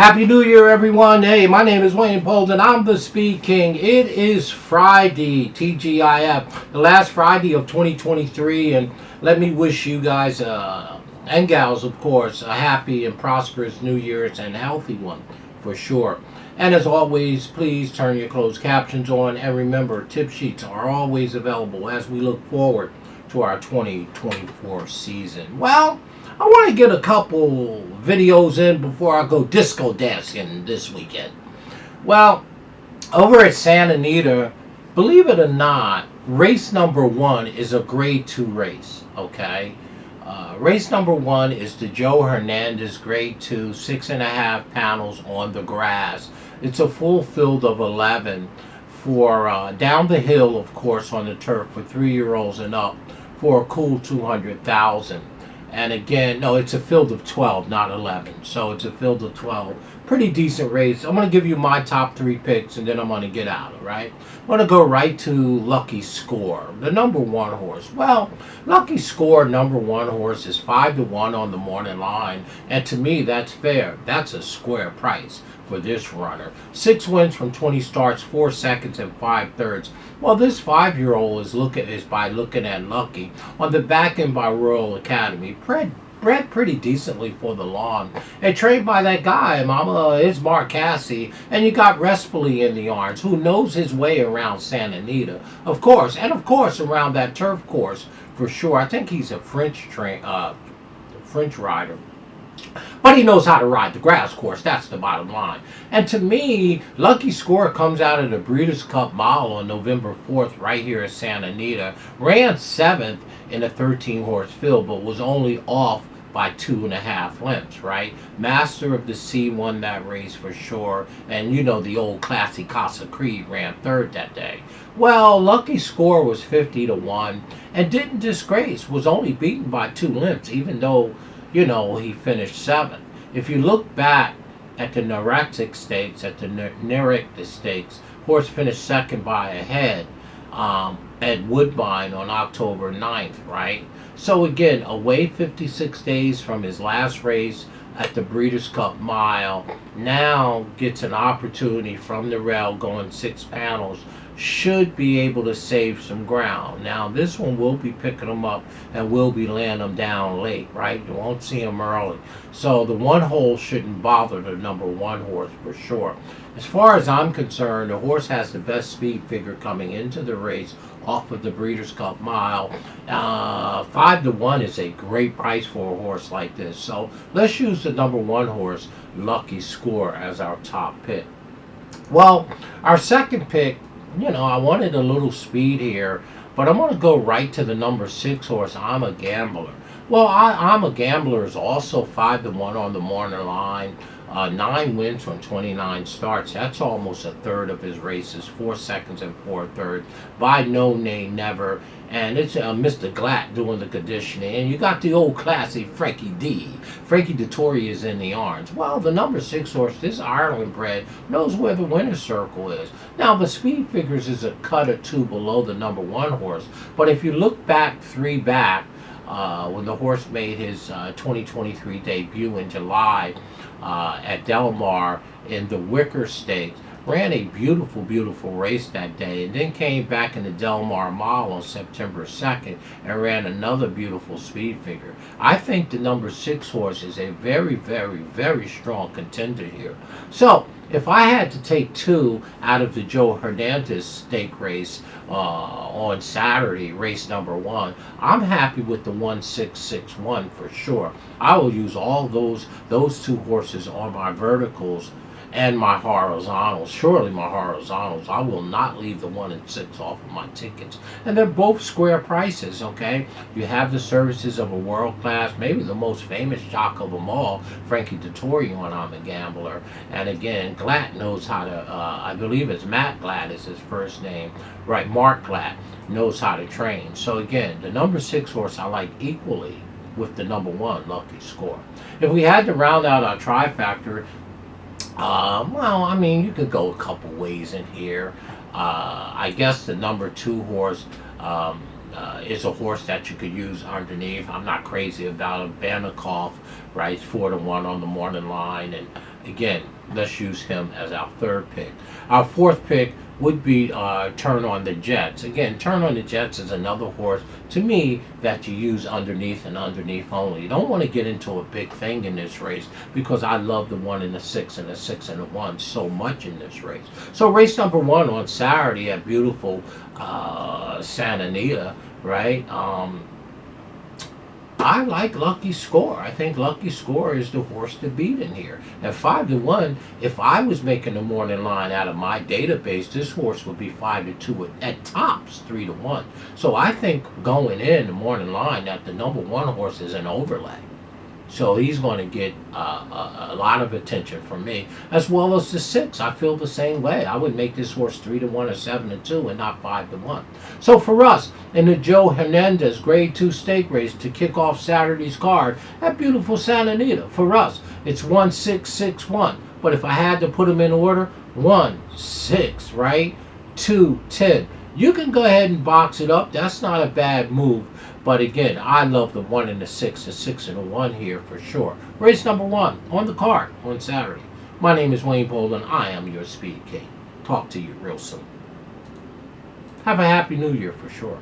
Happy New Year, everyone. Hey, my name is Wayne Polden. I'm the Speed King. It is Friday, TGIF, the last Friday of 2023, and let me wish you guys and gals, of course, a happy and prosperous New Year's and healthy one, for sure. And as always, please turn your closed captions on, and remember, tip sheets are always available as we look forward to our 2024 season. Well, I want to get a couple videos in before I go disco dancing this weekend. Well, over at Santa Anita, believe it or not, race number 1 is a grade 2 race, okay? Race number 1 is the Joe Hernandez grade 2, 6.5 panels on the grass. It's a full field of 11 for down the hill, of course, on the turf for 3-year-olds and up for a cool 200,000. And again, no, it's a field of 12, not 11. So it's a field of 12. Pretty decent race. I'm going to give you my top 3 picks, and then I'm going to get out, all right? I'm going to go right to Lucky Score, the number 1 horse. Well, Lucky Score, number 1 horse, is 5-1 on the morning line. And to me, that's fair. That's a square price for this runner. 6 wins from 20 starts, 4 seconds, and 5 thirds. Well, this 5-year-old is by looking at Lucky on the back end by Royal Academy. Bred pretty decently for the lawn. And trained by that guy, Mama, is Mark Cassie. And you got Respoli in the arms, who knows his way around Santa Anita, of course. And of course, around that turf course, for sure. I think he's a French rider. But he knows how to ride the grass course. That's the bottom line. And to me, Lucky Score comes out of the Breeders' Cup Mile on November 4th right here at Santa Anita. Ran 7th in a 13-horse field, but was only off by 2.5 lengths, right? Master of the Sea won that race for sure. And you know the old classy Casa Creed ran 3rd that day. Well, Lucky Score was 50-1 and didn't disgrace. Was only beaten by 2 lengths, even though, you know, he finished 7th. If you look back at the Neretic Stakes, horse finished 2nd by a head at Woodbine on October 9th, right? So again, away 56 days from his last race at the Breeders' Cup Mile, now gets an opportunity from the rail going 6 panels. Should be able to save some ground. Now, this one will be picking them up and will be laying them down late, right? You won't see them early. So the 1 hole shouldn't bother the number 1 horse for sure. As far as I'm concerned, the horse has the best speed figure coming into the race off of the Breeders' Cup Mile. 5-1 is a great price for a horse like this. So let's use the number 1 horse, Lucky Score, as our top pick. Well, our second pick, you know, I wanted a little speed here, but I'm going to go right to the number 6 horse, I'm a Gambler. Well, I'm a Gambler is also 5-1 on the morning line. 9 wins from 29 starts. That's almost a third of his races. 4 seconds and 4 thirds. By no name, never. And it's Mr. Glatt doing the conditioning. And you got the old classy Frankie D. Frankie Dettori is in the arms. Well, the number 6 horse, this Ireland bred, knows where the winner's circle is. Now, the speed figures is a cut or 2 below the number 1 horse. But if you look back 3 back, when the horse made his 2023 debut in July at Del Mar in the Wicker Stakes, ran a beautiful, beautiful race that day, and then came back in the Del Mar Mile on September 2nd and ran another beautiful speed figure. I think the number 6 horse is a very, very, very strong contender here. So, if I had to take 2 out of the Joe Hernandez stake race on Saturday, race number 1, I'm happy with the 1661 for sure. I will use all those 2 horses on my verticals and my horizontals. Surely my horizontals. I will not leave the 1 and 6 off of my tickets. And they're both square prices, okay? You have the services of a world-class, maybe the most famous jock of them all, Frankie Dettori on I'm a Gambler. And again, Glatt knows how to, I believe it's Matt Glatt is his first name. Right, Mark Glatt knows how to train. So again, the number 6 horse I like equally with the number 1, Lucky Score. If we had to round out our trifactor, well, I mean, you could go a couple ways in here. I guess the number 2 horse is a horse that you could use underneath. I'm not crazy about him. Banikoff, right, 4-1 on the morning line, and again, let's use him as our third pick. Our fourth pick would be Turn on the Jets. Again, Turn on the Jets is another horse, to me, that you use underneath and underneath only. You don't want to get into a big thing in this race because I love the 1 and the 6 and the 6 and the 1 so much in this race. So race number 1 on Saturday at beautiful Santa Anita, right? I like Lucky Score. I think Lucky Score is the horse to beat in here. At 5-1, if I was making the morning line out of my database, this horse would be 5-2 at tops, 3-1. So I think going in the morning line that the number 1 horse is an overlay. So he's going to get a lot of attention from me, as well as the 6. I feel the same way. I would make this horse 3-1 or 7-2 and not 5-1. So for us, in the Joe Hernandez Grade 2 stake race to kick off Saturday's card at beautiful Santa Anita, for us, it's 1-6-6-1. But if I had to put them in order, 1-6, right? 2-10. You can go ahead and box it up. That's not a bad move. But again, I love the 1 and the 6, the 6 and the 1 here for sure. Race number 1 on the card on Saturday. My name is Wayne Bolden. I am your Speed King. Talk to you real soon. Have a happy new year for sure.